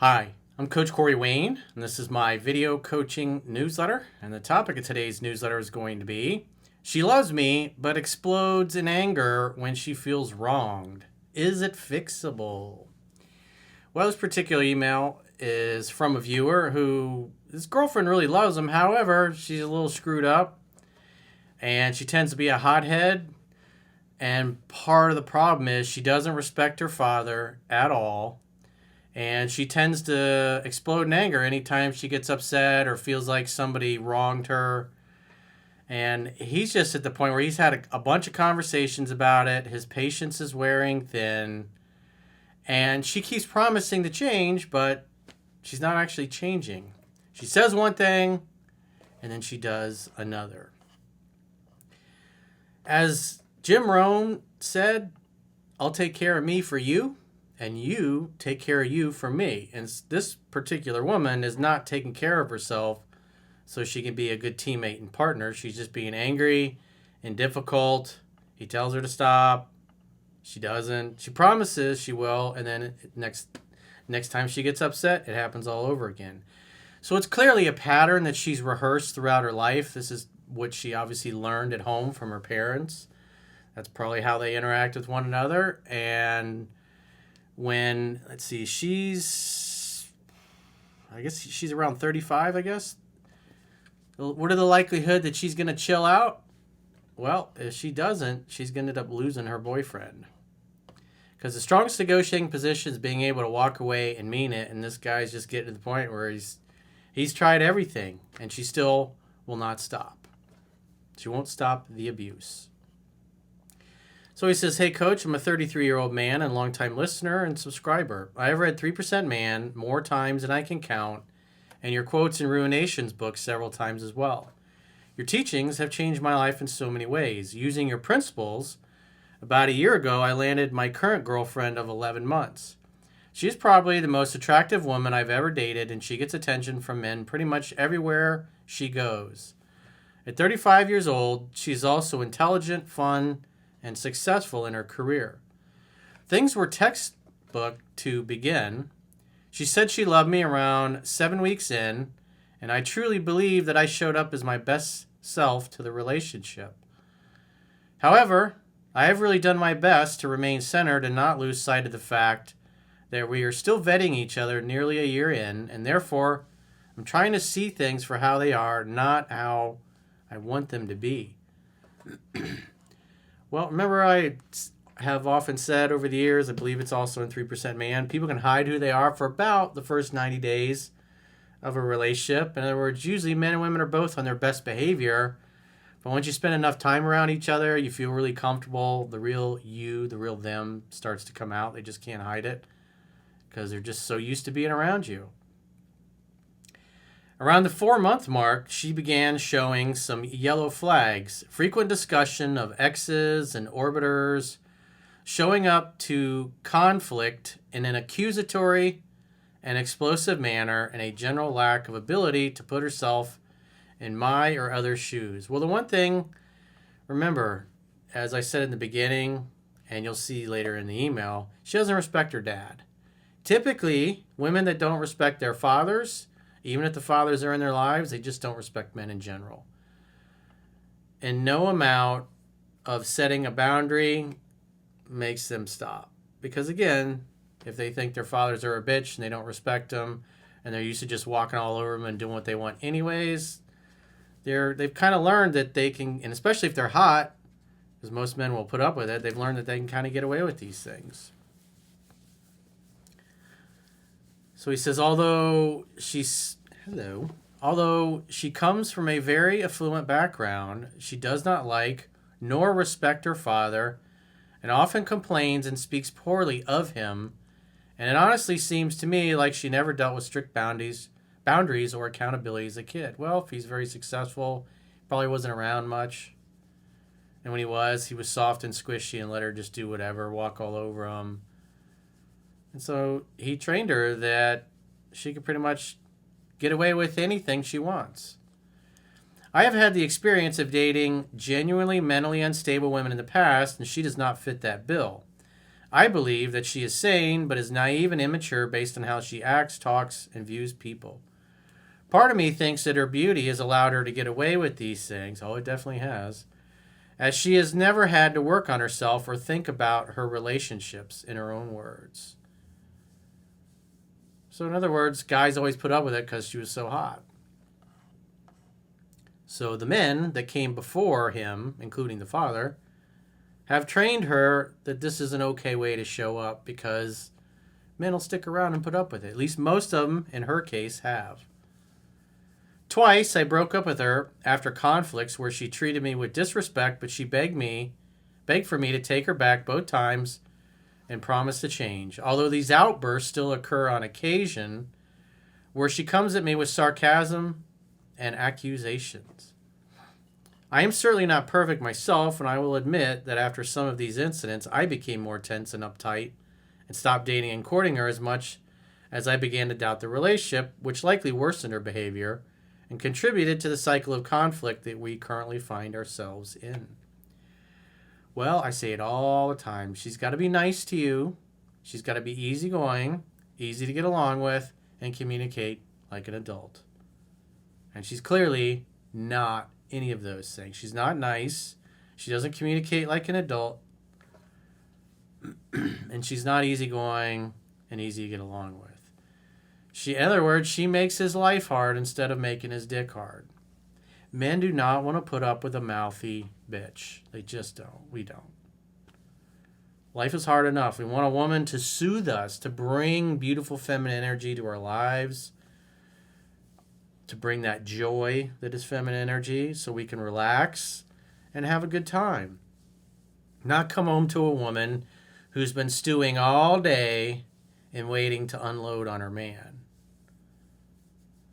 Hi, I'm Coach Corey Wayne, and this is my video coaching newsletter. And the topic of today's newsletter is going to be She loves me, but explodes in anger when she feels wronged. Is it fixable? Well, this particular email is from a viewer who his girlfriend really loves him. However, she's a little screwed up, and she tends to be a hothead. And part of the problem is she doesn't respect her father at all. And she tends to explode in anger anytime she gets upset or feels like somebody wronged her. And he's just at the point where he's had a bunch of conversations about it. His patience is wearing thin. And she keeps promising to change, but she's not actually changing. She says one thing, and then she does another. As Jim Rohn said, I'll take care of me for you, and you take care of you for me. And this particular woman is not taking care of herself so she can be a good teammate and partner. She's just being angry and difficult. He tells her to stop. She doesn't. She promises she will, and then next time she gets upset, it happens all over again. So it's clearly a pattern that she's rehearsed throughout her life. This is what she obviously learned at home from her parents. That's probably how they interact with one another. And when, let's see, I guess she's around 35, I guess. What are the likelihood that she's going to chill out? Well, if she doesn't, she's going to end up losing her boyfriend. Because the strongest negotiating position is being able to walk away and mean it. And this guy's just getting to the point where he's tried everything, and she still will not stop. She won't stop the abuse. So he says, hey, Coach, I'm a 33-year-old man and longtime listener and subscriber. I have read 3% Man more times than I can count, and your Quotes and Ruinations book several times as well. Your teachings have changed my life in so many ways. Using your principles, about a year ago, I landed my current girlfriend of 11 months. She's probably the most attractive woman I've ever dated, and she gets attention from men pretty much everywhere she goes. At 35 years old, she's also intelligent, fun, and successful in her career. Things were textbook to begin. She said she loved me around 7 weeks in, and I truly believe that I showed up as my best self to the relationship. However, I have really done my best to remain centered and not lose sight of the fact that we are still vetting each other nearly a year in, and therefore I'm trying to see things for how they are, not how I want them to be. Well, remember I have often said over the years, I believe it's also in 3% Man, people can hide who they are for about the first 90 days of a relationship. In other words, usually men and women are both on their best behavior. But once you spend enough time around each other, you feel really comfortable. The real you, the real them starts to come out. They just can't hide it because they're just so used to being around you. Around the 4-month mark, she began showing some yellow flags, frequent discussion of X's and orbiters, showing up to conflict in an accusatory and explosive manner, and a general lack of ability to put herself in my or other shoes. Well, the one thing, remember, as I said in the beginning, and you'll see later in the email, she doesn't respect her dad. Typically, women that don't respect their fathers, even if the fathers are in their lives, they just don't respect men in general. And no amount of setting a boundary makes them stop. Because again, if they think their fathers are a bitch and they don't respect them, and they're used to just walking all over them and doing what they want anyways, they've kind of learned that they can, and especially if they're hot, because most men will put up with it, they've learned that they can kind of get away with these things. So he says, although she comes from a very affluent background, she does not like nor respect her father, and often complains and speaks poorly of him. And it honestly seems to me like she never dealt with strict boundaries or accountability as a kid. Well, if he's very successful, probably wasn't around much. And when he was soft and squishy and let her just do whatever, walk all over him. And so he trained her that she could pretty much get away with anything she wants. I have had the experience of dating genuinely mentally unstable women in the past, and she does not fit that bill. I believe that she is sane, but is naive and immature based on how she acts, talks, and views people. Part of me thinks that her beauty has allowed her to get away with these things. Oh, it definitely has. As she has never had to work on herself or think about her relationships, in her own words. So in other words, guys always put up with it because she was so hot. So the men that came before him, including the father, have trained her that this is an okay way to show up because men will stick around and put up with it. At least most of them, in her case, have. Twice I broke up with her after conflicts where she treated me with disrespect, but she begged for me to take her back both times and promised to change. Although these outbursts still occur on occasion where she comes at me with sarcasm and accusations. I am certainly not perfect myself, and I will admit that after some of these incidents, I became more tense and uptight and stopped dating and courting her as much as I began to doubt the relationship, which likely worsened her behavior and contributed to the cycle of conflict that we currently find ourselves in. Well, I say it all the time. She's got to be nice to you. She's got to be easygoing, easy to get along with, and communicate like an adult. And she's clearly not any of those things. She's not nice. She doesn't communicate like an adult. And she's not easygoing and easy to get along with. In other words, she makes his life hard instead of making his dick hard. Men do not want to put up with a mouthy bitch. They just don't. We don't. Life is hard enough. We want a woman to soothe us, to bring beautiful feminine energy to our lives, to bring that joy that is feminine energy so we can relax and have a good time. Not come home to a woman who's been stewing all day and waiting to unload on her man.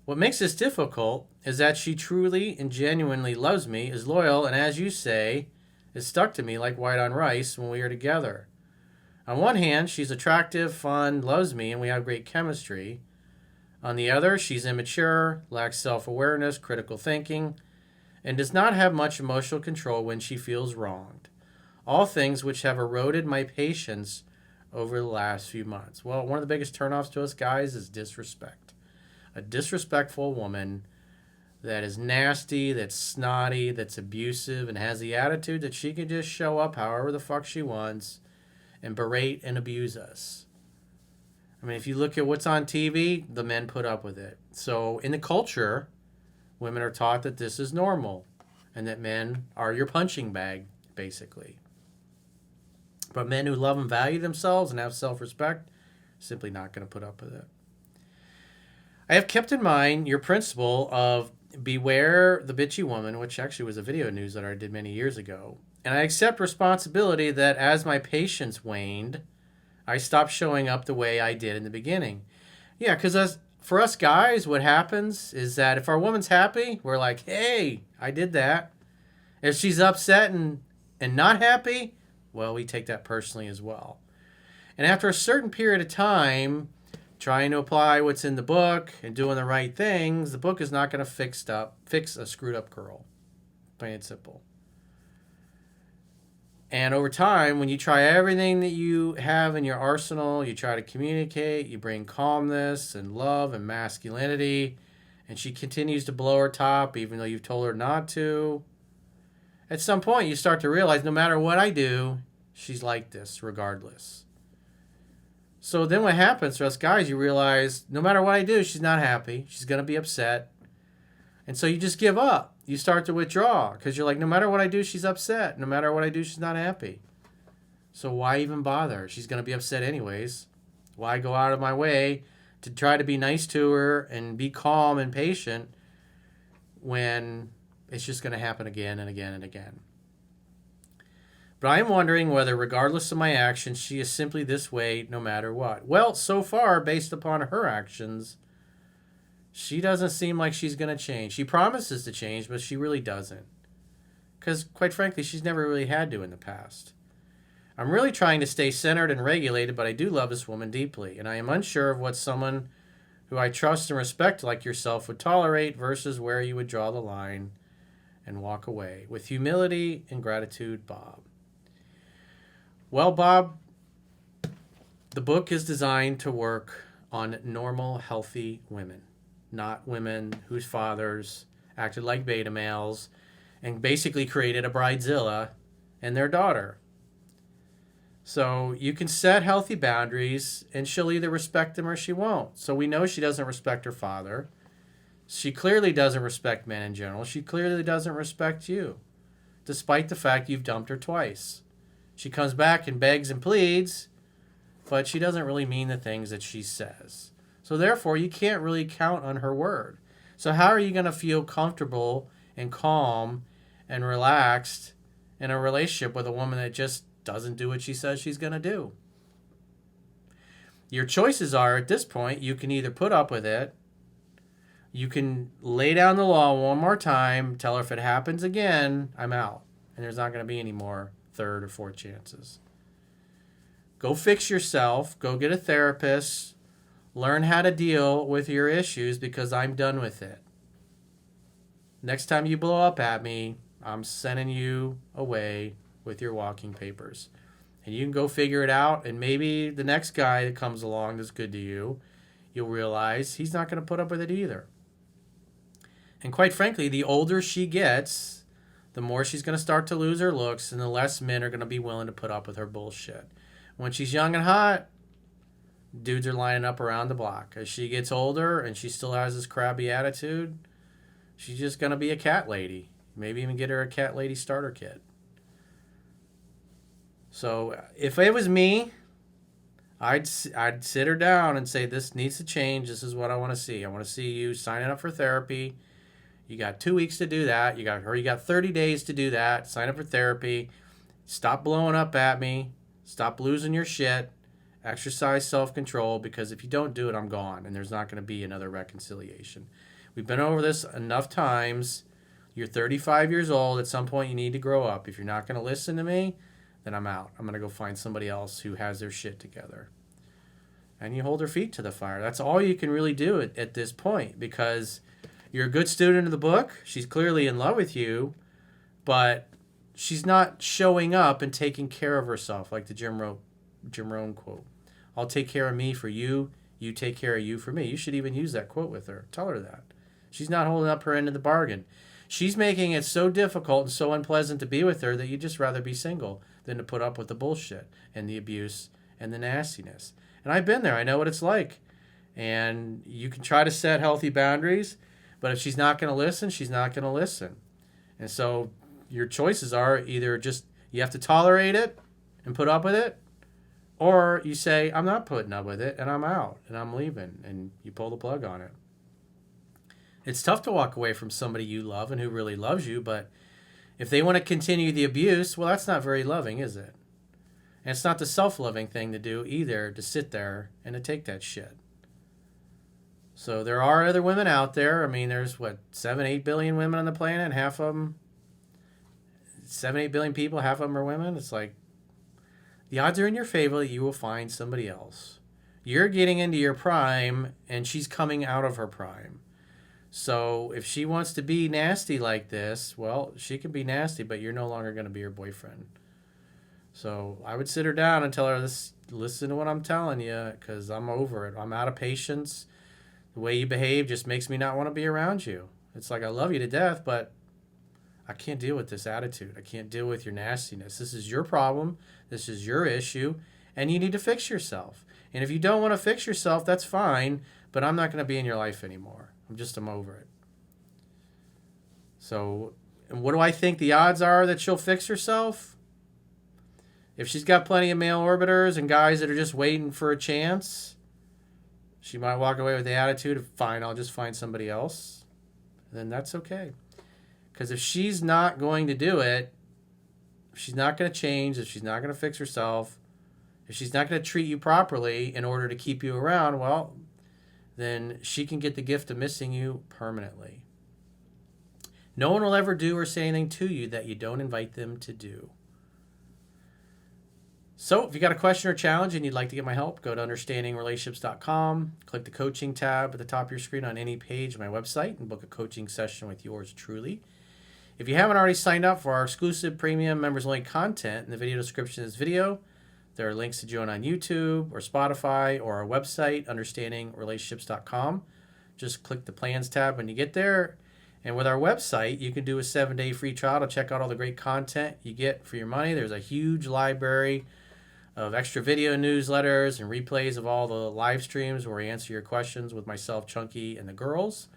What makes this difficult is that she truly and genuinely loves me, is loyal, and as you say, is stuck to me like white on rice when we are together. On one hand, she's attractive, fun, loves me, and we have great chemistry. On the other, she's immature, lacks self-awareness, critical thinking, and does not have much emotional control when she feels wronged. All things which have eroded my patience over the last few months. Well, one of the biggest turnoffs to us guys is disrespect. A disrespectful woman that is nasty, that's snotty, that's abusive, and has the attitude that she can just show up however the fuck she wants and berate and abuse us. I mean, if you look at what's on TV, the men put up with it. So in the culture, women are taught that this is normal and that men are your punching bag, basically. But men who love and value themselves and have self-respect, simply not going to put up with it. I have kept in mind your principle of beware the bitchy woman, which actually was a video newsletter I did many years ago. And I accept responsibility that as my patience waned, I stopped showing up the way I did in the beginning. Yeah, because for us guys, what happens is that if our woman's happy, we're like, hey, I did that. If she's upset and not happy, well, we take that personally as well. And after a certain period of time, trying to apply what's in the book and doing the right things, the book is not going to fix a screwed up girl. Plain and simple. And over time, when you try everything that you have in your arsenal, you try to communicate, you bring calmness and love and masculinity, and she continues to blow her top even though you've told her not to, at some point you start to realize no matter what I do, she's like this regardless. So then what happens for us guys, you realize no matter what I do, she's not happy. She's going to be upset. And so you just give up. You start to withdraw because you're like, no matter what I do, she's upset. No matter what I do, she's not happy. So why even bother? She's going to be upset anyways. Why go out of my way to try to be nice to her and be calm and patient when it's just going to happen again and again and again? But I am wondering whether, regardless of my actions, she is simply this way no matter what. Well, so far, based upon her actions, she doesn't seem like she's going to change. She promises to change, but she really doesn't. Because, quite frankly, she's never really had to in the past. I'm really trying to stay centered and regulated, but I do love this woman deeply. And I am unsure of what someone who I trust and respect like yourself would tolerate versus where you would draw the line and walk away. With humility and gratitude, Bob. Well, Bob, The book is designed to work on normal, healthy women, not women whose fathers acted like beta males and basically created a bridezilla and their daughter. So you can set healthy boundaries, and she'll either respect them or she won't. So we know she doesn't respect her father. She clearly doesn't respect men in general. She clearly doesn't respect you, despite the fact you've dumped her twice. She comes back and begs and pleads, but she doesn't really mean the things that she says. So therefore, you can't really count on her word. So how are you going to feel comfortable and calm and relaxed in a relationship with a woman that just doesn't do what she says she's going to do? Your choices are, at this point, you can either put up with it, you can lay down the law one more time, tell her if it happens again, I'm out. And there's not going to be any more third or fourth chances. Go fix yourself, go get a therapist, learn how to deal with your issues, because I'm done with it. Next time you blow up at me, I'm sending you away with your walking papers. And you can go figure it out, and maybe the next guy that comes along that's good to you, you'll realize he's not going to put up with it either. And quite frankly, the older she gets, the more she's going to start to lose her looks, and the less men are going to be willing to put up with her bullshit. When she's young and hot, dudes are lining up around the block. As she gets older and she still has this crabby attitude, she's just going to be a cat lady. Maybe even get her a cat lady starter kit. So if it was me, I'd sit her down and say, this needs to change. This is what I want to see. I want to see you signing up for therapy. You got 2 weeks to do that. You got 30 days to do that. Sign up for therapy. Stop blowing up at me. Stop losing your shit. Exercise self-control, because if you don't do it, I'm gone, and there's not going to be another reconciliation. We've been over this enough times. You're 35 years old. At some point, you need to grow up. If you're not going to listen to me, then I'm out. I'm going to go find somebody else who has their shit together. And you hold her feet to the fire. That's all you can really do at this point, because you're a good student of the book. She's clearly in love with you, but she's not showing up and taking care of herself, like the Jim Rohn quote. I'll take care of me for you. You take care of you for me. You should even use that quote with her. Tell her that. She's not holding up her end of the bargain. She's making it so difficult and so unpleasant to be with her that you'd just rather be single than to put up with the bullshit and the abuse and the nastiness. And I've been there. I know what it's like. And you can try to set healthy boundaries, but if she's not going to listen, she's not going to listen. And so your choices are either just you have to tolerate it and put up with it, or you say, I'm not putting up with it, and I'm out, and I'm leaving, and you pull the plug on it. It's tough to walk away from somebody you love and who really loves you, but if they want to continue the abuse, well, that's not very loving, is it? And it's not the self-loving thing to do either, to sit there and to take that shit. So there are other women out there. I mean, there's, 7-8 billion women on the planet, half of them, 7-8 billion people, half of them are women. It's like, the odds are in your favor that you will find somebody else. You're getting into your prime, and she's coming out of her prime. So if she wants to be nasty like this, well, she can be nasty, but you're no longer going to be her boyfriend. So I would sit her down and tell her, listen to what I'm telling you, because I'm over it. I'm out of patience. The way you behave just makes me not want to be around you. It's like, I love you to death, but I can't deal with this attitude. I can't deal with your nastiness. This is your problem. This is your issue, and you need to fix yourself. And if you don't want to fix yourself, that's fine, but I'm not going to be in your life anymore. I'm over it. So, and what do I think the odds are that she'll fix herself? If she's got plenty of male orbiters and guys that are just waiting for a chance, she might walk away with the attitude of, fine, I'll just find somebody else. Then that's okay. Because if she's not going to do it, if she's not going to change, if she's not going to fix herself, if she's not going to treat you properly in order to keep you around, well, then she can get the gift of missing you permanently. No one will ever do or say anything to you that you don't invite them to do. So if you got a question or challenge and you'd like to get my help, go to understandingrelationships.com, click the coaching tab at the top of your screen on any page of my website, and book a coaching session with yours truly. If you haven't already signed up for our exclusive premium members-only content, in the video description of this video, There are links to join on YouTube or Spotify or our website, understandingrelationships.com. Just click the plans tab when you get there. And with our website, you can do a 7-day free trial to check out all the great content you get for your money. There's a huge library of extra video newsletters and replays of all the live streams where we answer your questions with myself, Chunky, and the girls.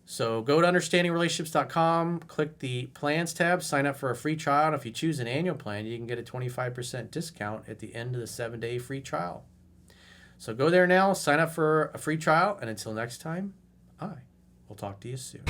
So go to understandingrelationships.com, click the plans tab, sign up for a free trial. And if you choose an annual plan, you can get a 25% discount at the end of the 7-day free trial. So go there now, sign up for a free trial, and until next time, I will talk to you soon.